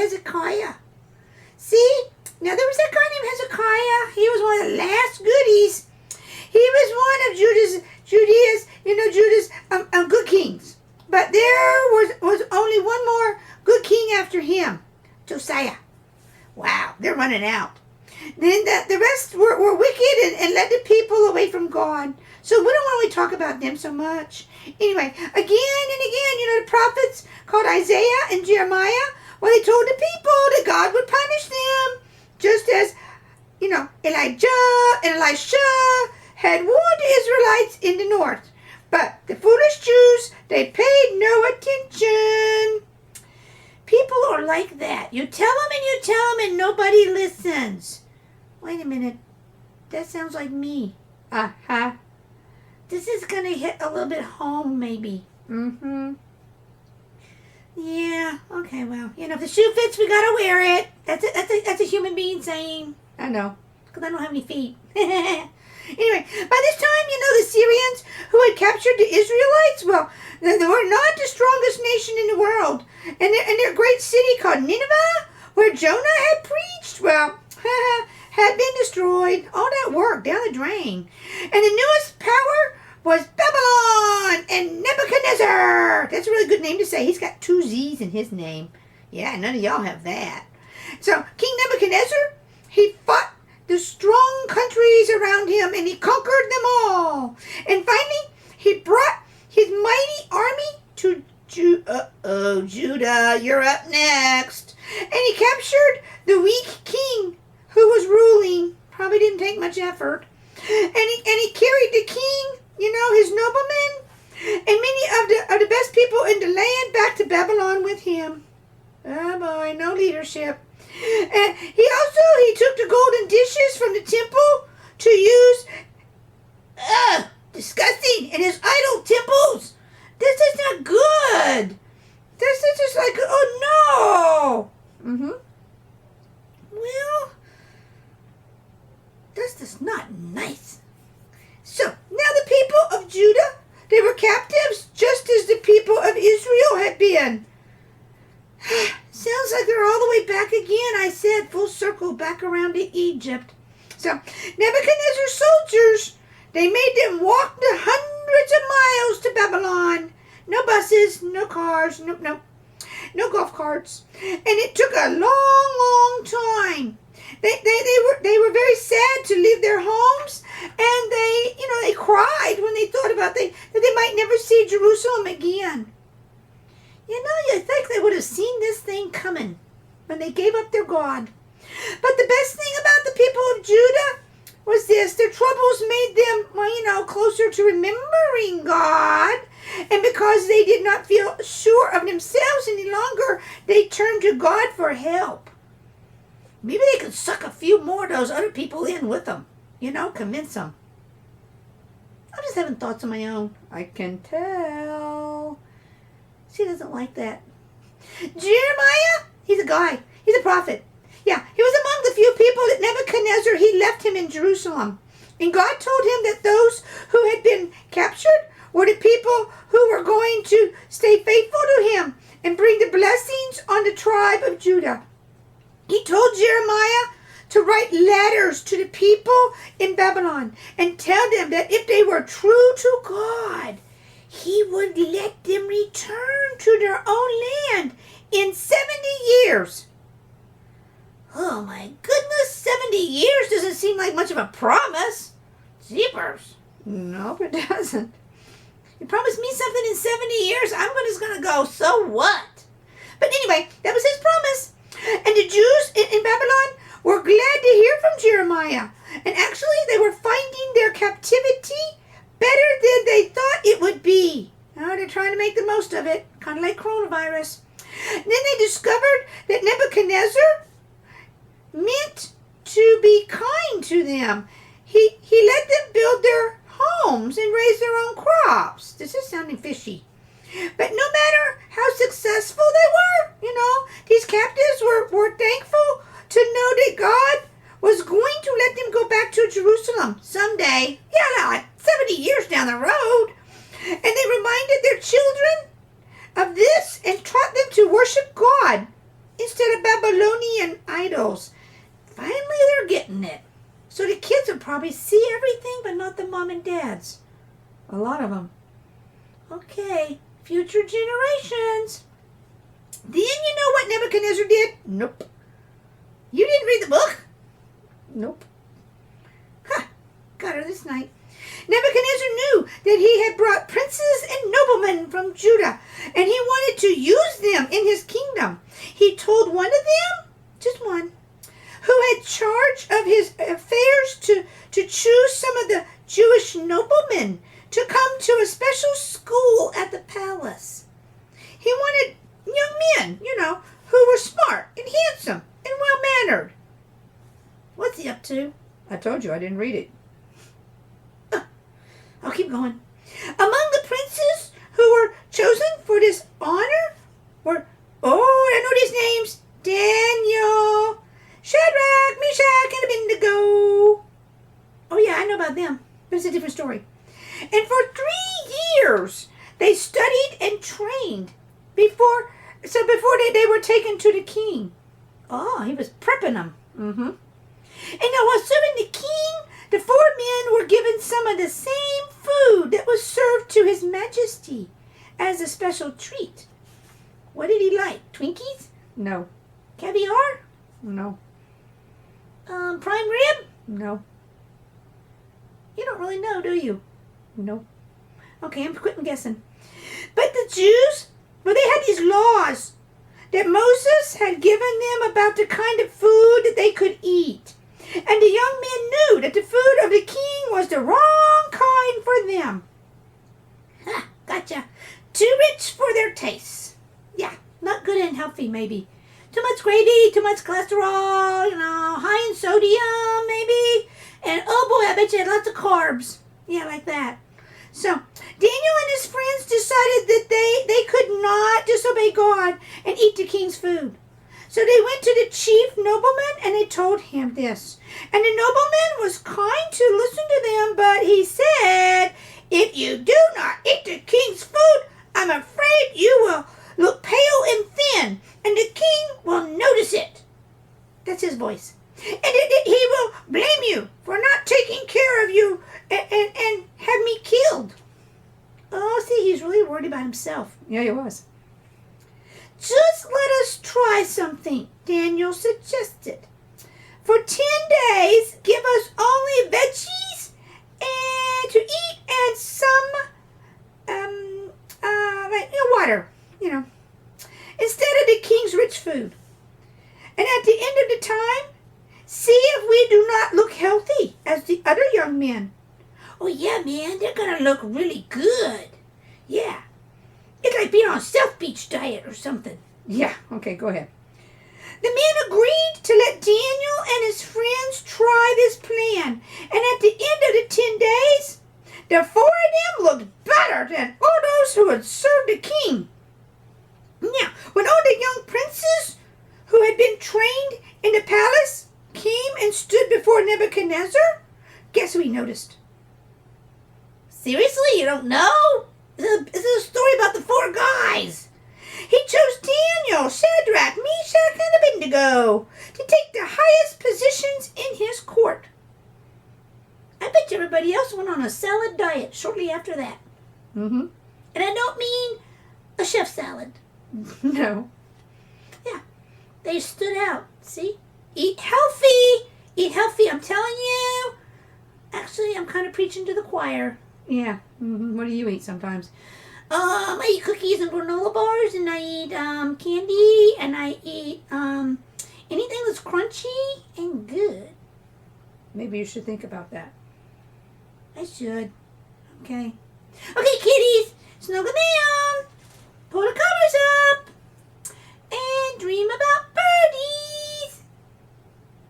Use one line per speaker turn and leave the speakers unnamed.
Hezekiah. See, now there was that guy named Hezekiah. He was one of the last goodies. He was one of Judah's good kings. But there was only one more good king after him, Josiah. Wow, they're running out. Then the rest were wicked and led the people away from God. So we don't want to talk about them so much. Anyway, again and again, the prophets called Isaiah and Jeremiah, well, they told the people that God would punish them. Just as, Elijah and Elisha had warned the Israelites in the north. But the foolish Jews, they paid no attention. People are like that. You tell them and nobody listens. Wait a minute. That sounds like me. Uh-huh. This is going to hit a little bit home, maybe. Mm-hmm. Yeah, okay, well, if the shoe fits, we got to wear it. That's a human being saying. I know, because I don't have any feet. Anyway, by this time, the Syrians who had captured the Israelites, well, they were not the strongest nation in the world. And their great city called Nineveh, where Jonah had preached, well, had been destroyed. All that work down the drain. And the newest power was Babylon and Nebuchadnezzar. That's a really good name to say. He's got 2 Z's in his name. Yeah, none of y'all have that. So King Nebuchadnezzar, he fought the strong countries around him and he conquered them all. And finally, he brought his mighty army to Judah, you're up next. And he captured the weak king who was ruling. Probably didn't take much effort. And he carried the king, his noblemen, and many of the best people in the land back to Babylon with him. Oh boy, no leadership. And he took the golden dishes from the temple to use, disgusting, in his idol temples. This is not good. This is just like, oh no. Mm-hmm. Well, that's just not nice. So, now the people of Judah, they were captives just as the people of Israel had been. Sounds like they're all the way back again, I said, full circle back around to Egypt. So, Nebuchadnezzar's soldiers, they made them walk the hundreds of miles to Babylon. No buses, no cars, no golf carts. And it took a long, long time. They were very sad to leave their homes, and they cried when they thought about that they might never see Jerusalem again. You think they would have seen this thing coming when they gave up their God. But the best thing about the people of Judah was this: their troubles made them, closer to remembering God. And because they did not feel sure of themselves any longer, they turned to God for help. Maybe they could suck a few more of those other people in with them. Convince them. I'm just having thoughts of my own. I can tell. She doesn't like that. Jeremiah, he's a guy. He's a prophet. Yeah, he was among the few people that Nebuchadnezzar, he left him in Jerusalem. And God told him that those who had been captured were the people who were going to stay faithful to him and bring the blessings on the tribe of Judah. He told Jeremiah to write letters to the people in Babylon and tell them that if they were true to God, he would let them return to their own land in 70 years. Oh my goodness, 70 years doesn't seem like much of a promise. Jeepers. Nope, it doesn't. You promised me something in 70 years, I'm just going to go, so what? But anyway, that was his promise. And the Jews in Babylon were glad to hear from Jeremiah. And actually, they were finding their captivity better than they thought it would be. Now they're trying to make the most of it, kind of like coronavirus. And then they discovered that Nebuchadnezzar meant to be kind to them. He let them build their homes and raise their own crops. This is sounding fishy. But no matter how successful they were, these captives were thankful to know that God was going to let them go back to Jerusalem someday. Yeah, like 70 years down the road. And they reminded their children of this and taught them to worship God instead of Babylonian idols. Finally, they're getting it. So the kids will probably see everything, but not the mom and dads. A lot of them. Okay, future generations. Then you know what Nebuchadnezzar did? Nope. You didn't read the book? Nope. Got her this night. Nebuchadnezzar knew that he had brought princes and noblemen from Judah, and he wanted to use them in his kingdom. He told one of them, just one, who had charge of his affairs to choose some of the Jewish noblemen to come to a special school at the palace. He wanted young men, who were smart and handsome and well-mannered. What's he up to? I told you I didn't read it. I'll keep going. Among the princes who were chosen for this honor were, I know these names, Daniel, Shadrach, Meshach, and Abednego. Oh yeah, I know about them, but it's a different story. And for 3 years, they studied and trained before they were taken to the king. Oh, he was prepping them. And now while serving the king, the 4 men were given some of the same food that was served to his majesty as a special treat. What did he like? Twinkies? No. Caviar? No. Prime rib? No. You don't really know, do you? No. Okay, I'm quitting guessing. But the Jews, they had these laws that Moses had given them about the kind of food that they could eat. And the young men knew that the food of the king was the wrong kind for them. Gotcha. Too rich for their tastes. Yeah, not good and healthy maybe. Too much gravy, too much cholesterol, high in sodium maybe. And oh boy, I bet you had lots of carbs. Yeah, like that. So Daniel and his friends decided that they could not disobey God and eat the king's food. So they went to the chief nobleman and they told him this. And the nobleman was kind to listen to them, but he said, if you do not eat the king's food, I'm afraid you will look pale and thin, and the king will notice it. That's his voice. And he will blame you for not taking care of you and have me killed. Oh, see, he's really worried about himself. Yeah, he was. Just let us try something, Daniel suggested. For 10 days, give us only veggies and to eat and some, water, instead of the king's rich food. And at the end of the time, see if we do not look healthy as the other young men. Oh, yeah, man, they're going to look really good. Yeah. It's like being on a South Beach diet or something. Yeah, okay, go ahead. The men agreed to let Daniel and his friends try this plan. And at the end of the 10 days, the 4 of them looked better than all those who had served the king. Now, when all the young princes who had been trained in the palace came and stood before Nebuchadnezzar, guess who he noticed? Seriously, you don't know? This is a story about the 4 guys. He chose Daniel, Shadrach, Meshach, and Abednego to take the highest positions in his court. I bet you everybody else went on a salad diet shortly after that. And I don't mean a chef salad. No. Yeah, they stood out, see? Eat healthy. Eat healthy, I'm telling you. Actually, I'm kind of preaching to the choir. Yeah. What do you eat sometimes? I eat cookies and granola bars, and I eat candy, and I eat anything that's crunchy and good. Maybe you should think about that. I should. Okay. Okay, kitties, snuggle down, pull the covers up, and dream about